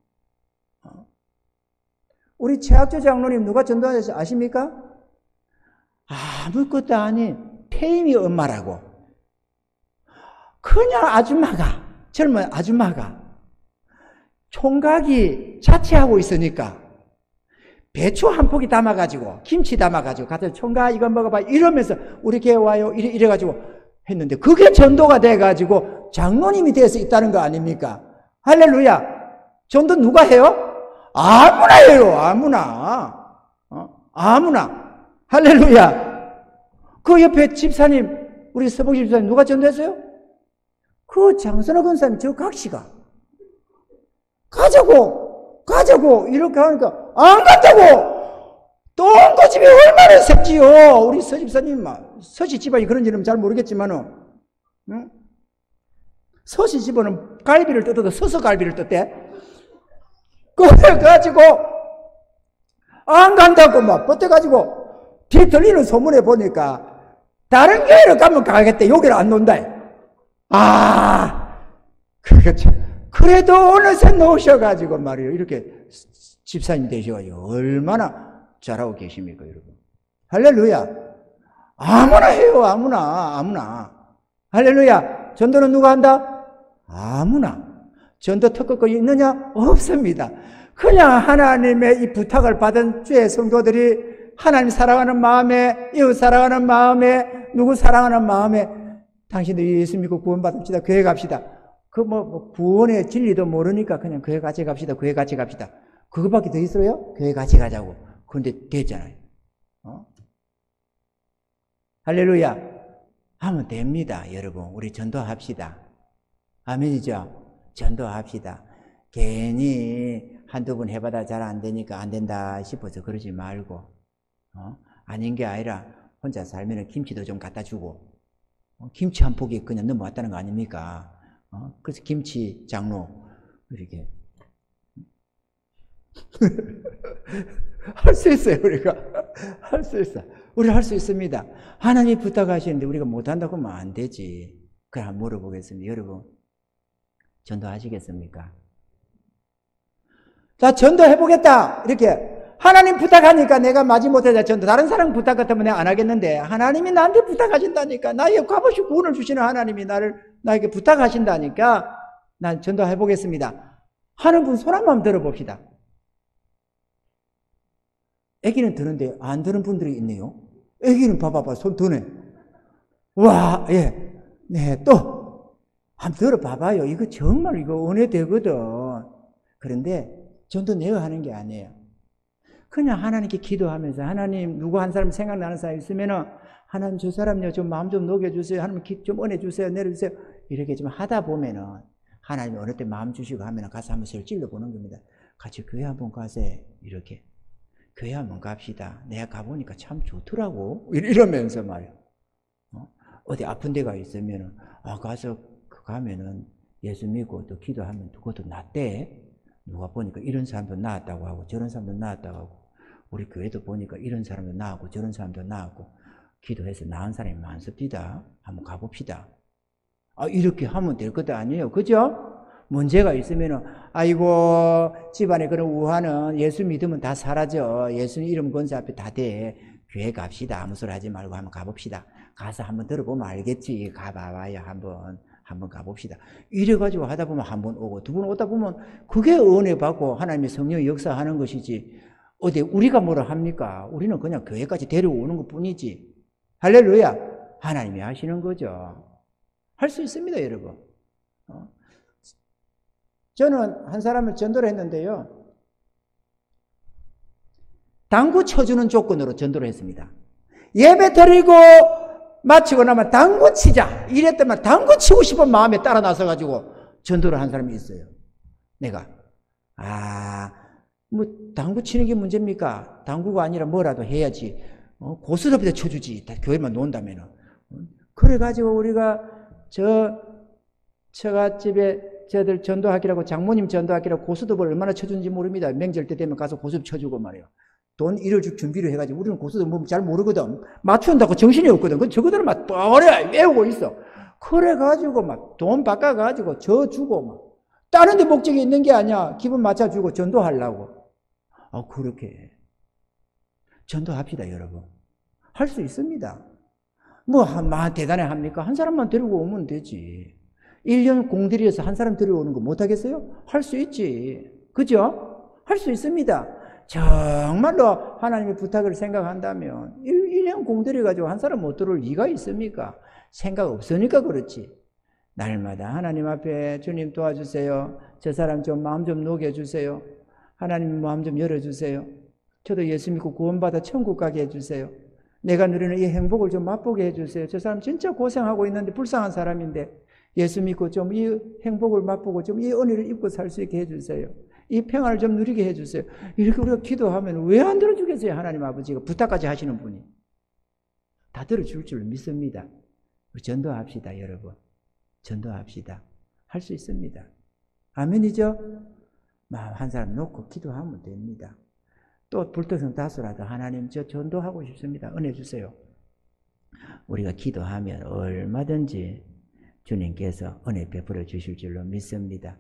우리 최학조 장로님 누가 전도하셨는지 아십니까? 아무것도 아닌 태임이 엄마라고. 그냥 젊은 아줌마가 총각이 자취하고 있으니까 배추 한 포기 담아가지고 김치 담아가지고 가서 총각 이거 먹어봐 이러면서 우리 교회 와요 이래가지고 했는데 그게 전도가 돼가지고 장로님이 돼서 있다는 거 아닙니까? 할렐루야. 전도 누가 해요? 아무나 해요. 아무나. 아무나. 할렐루야. 그 옆에 집사님 우리 서복 집사님 누가 전도했어요? 그 장선호 권사님 저 각시가 가자고 이렇게 하니까 안 간다고. 똥꼬집이 얼마나 셉지요. 우리 서 집사님 서씨 집안이 그런 일은 잘 모르겠지만은 응? 서씨 집안은 갈비를 뜯어도 서서 갈비를 뜯대. 그래가지고 안 간다고 막 버텨가지고 뒤 들리는 소문에 보니까 다른 교회를 가면 가겠대. 여기를 안 논다. 그렇죠. 그래도 어느새 놓으셔가지고 말이에요. 이렇게 집사님 되셔가지고 얼마나 잘하고 계십니까, 여러분. 할렐루야. 아무나 해요, 아무나. 할렐루야. 전도는 누가 한다? 아무나. 전도 특허권이 있느냐? 없습니다. 그냥 하나님의 이 부탁을 받은 주의 성도들이 하나님 사랑하는 마음에, 이웃 사랑하는 마음에, 누구 사랑하는 마음에 당신들이 예수 믿고 구원받읍시다. 교회 갑시다. 구원의 진리도 모르니까 그냥 교회 같이 갑시다. 교회 같이 갑시다. 그거밖에 더 있어요? 교회 같이 가자고. 그런데 됐잖아요. 할렐루야. 하면 됩니다. 여러분. 우리 전도합시다. 아멘이죠? 전도합시다. 괜히 한두 번 해봐다 잘 안 되니까 안 된다 싶어서 그러지 말고, 아닌 게 아니라 혼자 살면 김치도 좀 갖다 주고, 김치 한 포기 그냥 넘어왔다는 거 아닙니까? 그래서 김치 장로, 이렇게. 할 수 있어요, 우리가. 할 수 있어. 우리 할 수 있습니다. 하나님 부탁하시는데 우리가 못한다고 하면 안 되지. 그래, 한번 물어보겠습니다. 여러분, 전도하시겠습니까? 자, 전도해보겠다. 이렇게. 하나님 부탁하니까 내가 마지못해서 전도. 다른 사람 부탁 같으면 내가 안 하겠는데, 하나님이 나한테 부탁하신다니까. 나에게 값없이 구원을 주시는 하나님이 나에게 부탁하신다니까. 난 전도해보겠습니다. 하는 분 손 한번 들어봅시다. 애기는 드는데 안 드는 분들이 있네요. 애기는 봐봐봐, 손 드네. 와, 예. 네, 또. 한번 들어봐봐요. 이거 정말 이거 은혜 되거든. 그런데 전도 내가 하는 게 아니에요. 그냥 하나님께 기도하면서, 하나님, 누구 한 사람 생각나는 사람이 있으면은, 하나님 저 사람요, 좀 마음 좀 녹여주세요. 하나님 좀 은혜 주세요. 내려주세요. 이렇게 좀 하다 보면은, 하나님이 어느 때 마음 주시고 하면은 가서 한번 절 찔러보는 겁니다. 같이 교회 한번 가세요. 이렇게. 교회 한번 갑시다. 내가 가보니까 참 좋더라고. 이러면서 말이야. 어디 아픈 데가 있으면은, 가서 가면은 예수 믿고 또 기도하면 그것도 낫대. 누가 보니까 이런 사람도 나았다고 하고 저런 사람도 나았다고 하고, 우리 교회도 보니까 이런 사람도 나았고 저런 사람도 나았고, 기도해서 나은 사람이 많습니다. 한번 가봅시다. 이렇게 하면 될 것도 아니에요. 그죠? 문제가 있으면은, 아이고, 집안에 그런 우화는 예수 믿으면 다 사라져. 예수 이름 권세 앞에 다 돼. 교회 갑시다. 아무 소리 하지 말고 한번 가봅시다. 가서 한번 들어보면 알겠지. 가봐봐요. 한번 가봅시다. 이래가지고 하다 보면 한 번 오고, 두 번 오다 보면 그게 은혜 받고 하나님의 성령의 역사하는 것이지. 어디 우리가 뭐라 합니까? 우리는 그냥 교회까지 데려오는 것 뿐이지. 할렐루야. 하나님이 하시는 거죠. 할 수 있습니다, 여러분. 저는 한 사람을 전도를 했는데요. 당구 쳐주는 조건으로 전도를 했습니다. 예배 드리고 마치고 나면 당구 치자. 이랬더만 당구 치고 싶은 마음에 따라 나서가지고 전도를 한 사람이 있어요. 내가. 당구 치는 게 문제입니까? 당구가 아니라 뭐라도 해야지. 고스톱에다 쳐주지. 교회만 논다면은. 그래가지고 우리가 처갓집에 저들 전도하기라고, 장모님 전도하기라고 고스톱을 얼마나 쳐주는지 모릅니다. 명절 때 되면 가서 고스톱 쳐주고 말이에요. 돈 1을 줄 준비를 해가지고, 우리는 고스톱 뭐 잘 모르거든. 맞춘다고 정신이 없거든. 그 저거들은 막 뻔해 외우고 있어. 그래가지고 막 돈 바꿔가지고 저 주고 막. 다른 데 목적이 있는 게 아니야. 기분 맞춰주고 전도하려고. 그렇게. 전도합시다, 여러분. 할 수 있습니다. 대단해 합니까? 한 사람만 데리고 오면 되지. 1년 공들여서 한 사람 데려오는 거 못하겠어요? 할 수 있지. 그죠? 할 수 있습니다. 정말로 하나님의 부탁을 생각한다면 1년 공들여가지고 한 사람 못 들어올 리가 있습니까? 생각 없으니까 그렇지. 날마다 하나님 앞에 주님 도와주세요. 저 사람 좀 마음 좀 녹여주세요. 하나님 마음 좀 열어주세요. 저도 예수 믿고 구원받아 천국 가게 해주세요. 내가 누리는 이 행복을 좀 맛보게 해주세요. 저 사람 진짜 고생하고 있는데 불쌍한 사람인데 예수 믿고 좀 이 행복을 맛보고 좀 이 은혜를 입고 살 수 있게 해주세요. 이 평안을 좀 누리게 해주세요. 이렇게 우리가 기도하면 왜 안 들어주겠어요? 하나님 아버지가 부탁까지 하시는 분이. 다 들어줄 줄 믿습니다. 전도합시다, 여러분. 전도합시다. 할 수 있습니다. 아멘이죠? 한 사람 놓고 기도하면 됩니다. 또 불특성 다수라도 하나님 저 전도하고 싶습니다. 은혜 주세요. 우리가 기도하면 얼마든지 주님께서 은혜 베풀어 주실 줄로 믿습니다.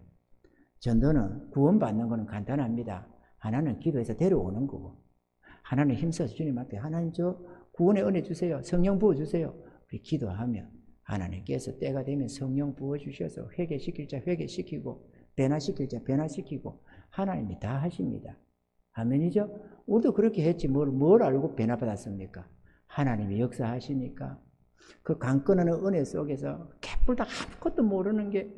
전도는 구원받는 것은 간단합니다. 하나는 기도해서 데려오는 거고, 하나는 힘써서 주님 앞에 하나님 저 구원의 은혜 주세요. 성령 부어주세요. 우리 기도하면 하나님께서 때가 되면 성령 부어주셔서 회개시킬 자 회개시키고 변화시킬 자 변화시키고 하나님이 다 하십니다. 아멘이죠? 우리도 그렇게 했지 뭘 알고 변화받았습니까? 하나님이 역사하시니까 그 강건하는 은혜 속에서 개뿔다 아무것도 모르는 게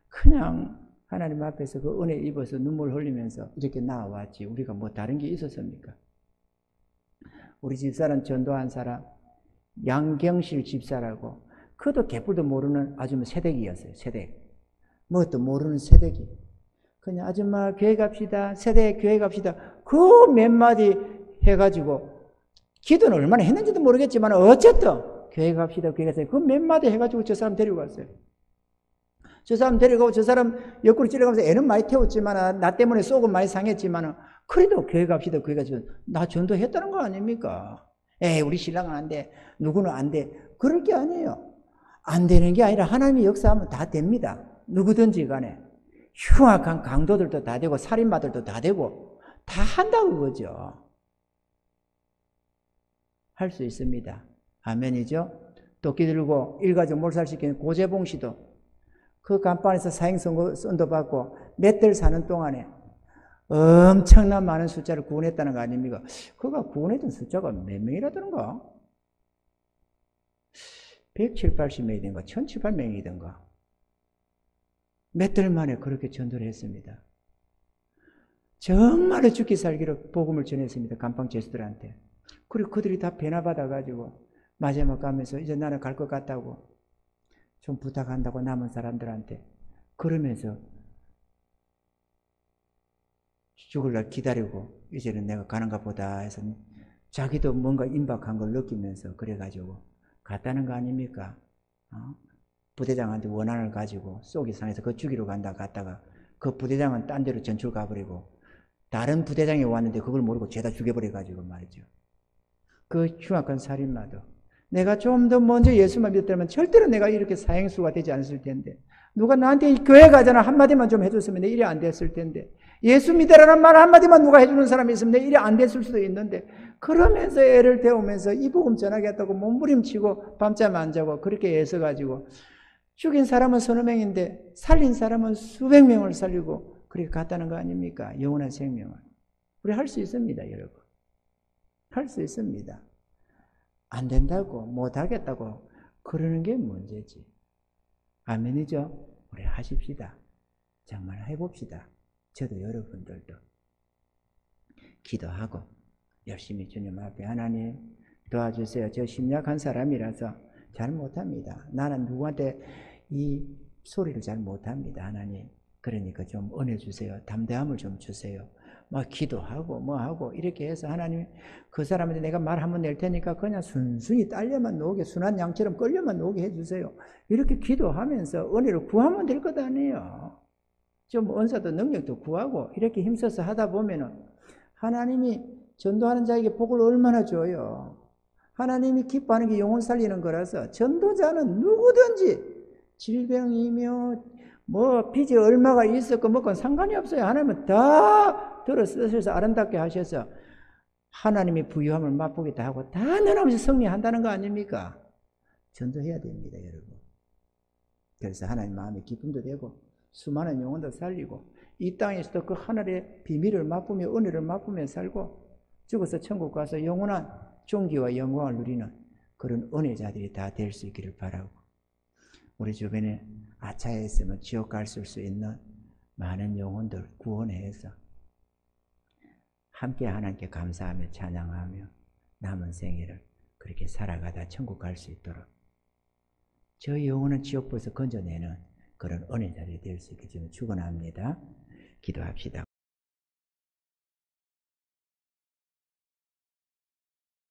그냥 하나님 앞에서 그 은혜 입어서 눈물 흘리면서 이렇게 나와왔지 우리가 뭐 다른 게 있었습니까? 우리 집사람 전도한 사람 양경실 집사라고 그도 개뿔도 모르는 아줌마 새댁이었어요. 새댁. 뭣도 모르는 새댁이. 그냥 아줌마 교회 갑시다. 새댁 교회 갑시다. 그 몇 마디 해가지고 기도는 얼마나 했는지도 모르겠지만 어쨌든 교회 갑시다. 교회 가세요. 그 몇 마디 해가지고 저 사람 데리고 갔어요. 저 사람 데리고 저 사람 옆구리 찔러가면서 애는 많이 태웠지만 나 때문에 속은 많이 상했지만 그래도 교회 갑시다. 교회 가서 나 전도했다는 거 아닙니까? 에이 우리 신랑은 안 돼. 누구는 안 돼. 그럴 게 아니에요. 안 되는 게 아니라 하나님이 역사하면 다 됩니다. 누구든지 간에. 흉악한 강도들도 다 되고 살인마들도 다 되고 다 한다고 그거죠. 할 수 있습니다. 아멘이죠. 도끼 들고 일가족 몰살시키는 고재봉 씨도 그 간판에서 사형선고 받고 몇 달 사는 동안에 엄청난 많은 숫자를 구원했다는 거 아닙니까? 그가 구원했던 숫자가 몇 명이라던가? 170, 80명이던가 1700명이던가 몇 달 만에 그렇게 전도를 했습니다. 정말로 죽기 살기로 복음을 전했습니다. 간방 제수들한테. 그리고 그들이 다 변화받아가지고 마지막 가면서 이제 나는 갈 것 같다고 좀 부탁한다고 남은 사람들한테 그러면서 죽을 날 기다리고 이제는 내가 가는가 보다 해서 자기도 뭔가 임박한 걸 느끼면서 그래가지고 갔다는 거 아닙니까? 부대장한테 원한을 가지고 속이 상해서 그 죽이러 간다 갔다가 그 부대장은 딴 데로 전출 가버리고 다른 부대장이 왔는데 그걸 모르고 죄다 죽여버려가지고 말이죠. 그 흉악한 살인마도 내가 좀 더 먼저 예수만 믿었다면 절대로 내가 이렇게 사형수가 되지 않았을 텐데 누가 나한테 교회 가잖아 한마디만 좀 해줬으면 내 일이 안 됐을 텐데 예수 믿으라는 말 한마디만 누가 해주는 사람이 있으면 내 일이 안 됐을 수도 있는데 그러면서 애를 태우면서 이 복음 전하겠다고 몸부림치고 밤잠 안 자고 그렇게 애써가지고 죽인 사람은 서너 명인데 살린 사람은 수백 명을 살리고 그렇게 갔다는 거 아닙니까? 영원한 생명을. 우리 할 수 있습니다, 여러분. 할 수 있습니다. 안 된다고 못하겠다고 그러는 게 문제지. 아멘이죠? 우리 하십시다. 정말 해봅시다. 저도 여러분들도 기도하고 열심히 주님 앞에 하나님 도와주세요. 저 심약한 사람이라서 잘 못합니다. 나는 누구한테 이 소리를 잘 못합니다. 하나님 그러니까 좀 은혜 주세요. 담대함을 좀 주세요. 막 기도하고 뭐하고 이렇게 해서 하나님 그 사람한테 내가 말 한번 낼 테니까 그냥 순순히 딸려만 놓게 순한 양처럼 끌려만 놓게 해주세요. 이렇게 기도하면서 은혜를 구하면 될 것 아니에요. 좀 은사도 능력도 구하고 이렇게 힘써서 하다 보면은 하나님이 전도하는 자에게 복을 얼마나 줘요. 하나님이 기뻐하는 게 영혼 살리는 거라서 전도자는 누구든지 질병이며 뭐 빚이 얼마가 있었고 뭐건 상관이 없어요. 하나님은 다 들어 쓰셔서 아름답게 하셔서 하나님의 부유함을 맛보기도 하고 다 변함없이 승리한다는 거 아닙니까? 전도해야 됩니다, 여러분. 그래서 하나님 마음에 기쁨도 되고 수많은 영혼도 살리고 이 땅에서도 그 하늘의 비밀을 맛보며 은혜를 맛보며 살고 죽어서 천국 가서 영원한 존귀와 영광을 누리는 그런 은혜자들이 다 될 수 있기를 바라고, 우리 주변에 아차에 있으면 지옥 갈 수 있는 많은 영혼들 구원해서 함께 하나님께 감사하며 찬양하며 남은 생애를 그렇게 살아가다 천국 갈 수 있도록 저 영혼은 지옥불에서 건져내는 그런 은혜자들이 될 수 있게 좀 축원합니다. 기도합시다.